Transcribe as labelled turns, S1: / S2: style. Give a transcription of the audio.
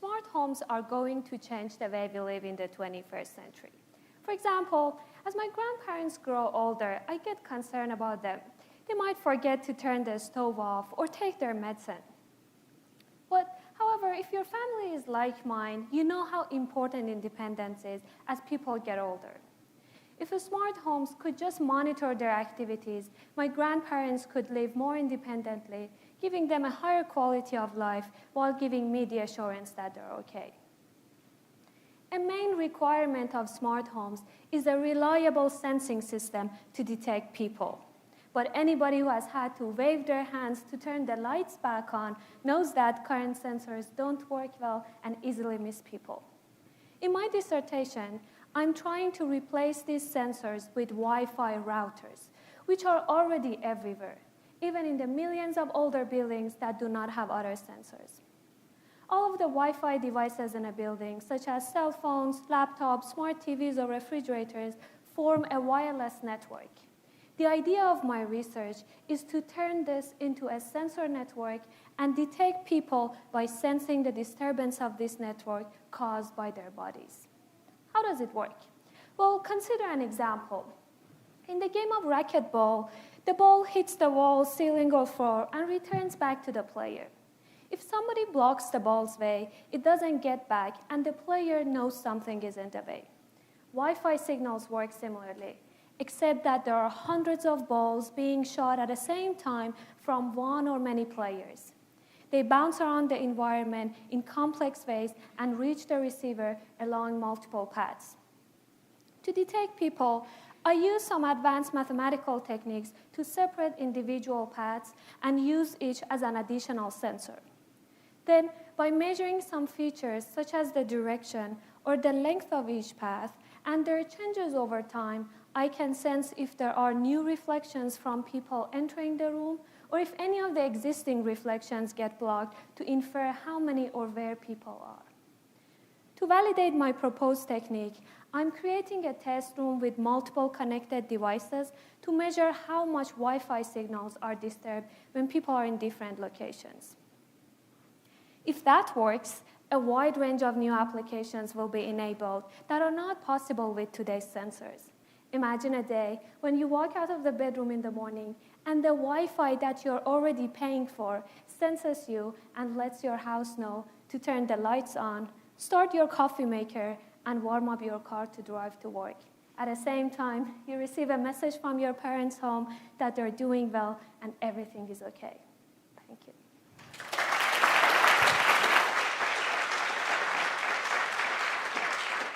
S1: smart homes are going to change the way we live in the 21st century. For example, as my grandparents grow older, I get concerned about them. They might forget to turn the stove off or take their medicine. But, however, if your family is like mine, you know how important independence is as people get older. If smart homes could just monitor their activities, my grandparents could live more independently, giving them a higher quality of life while giving me the assurance that they're okay. A main requirement of smart homes is a reliable sensing system to detect people. But anybody who has had to wave their hands to turn the lights back on knows that current sensors don't work well and easily miss people. In my dissertation, I'm trying to replace these sensors with Wi-Fi routers, which are already everywhere, even in the millions of older buildings that do not have other sensors. All of the Wi-Fi devices in a building, such as cell phones, laptops, smart TVs, or refrigerators, form a wireless network. The idea of my research is to turn this into a sensor network and detect people by sensing the disturbance of this network caused by their bodies. How does it work? Well, consider an example. In the game of racquetball, the ball hits the wall, ceiling, or floor and returns back to the player. If somebody blocks the ball's way, it doesn't get back, and the player knows something is in the way. Wi-Fi signals work similarly, except that there are hundreds of balls being shot at the same time from one or many players. They bounce around the environment in complex ways and reach the receiver along multiple paths. To detect people, I use some advanced mathematical techniques to separate individual paths and use each as an additional sensor. Then, by measuring some features such as the direction or the length of each path and their changes over time, I can sense if there are new reflections from people entering the room or if any of the existing reflections get blocked to infer how many or where people are. To validate my proposed technique, I'm creating a test room with multiple connected devices to measure how much Wi-Fi signals are disturbed when people are in different locations. If that works, a wide range of new applications will be enabled that are not possible with today's sensors. Imagine a day when you walk out of the bedroom in the morning and the Wi-Fi that you're already paying for senses you and lets your house know to turn the lights on, start your coffee maker, and warm up your car to drive to work. At the same time, you receive a message from your parents' home that they're doing well and everything is okay. Thank you.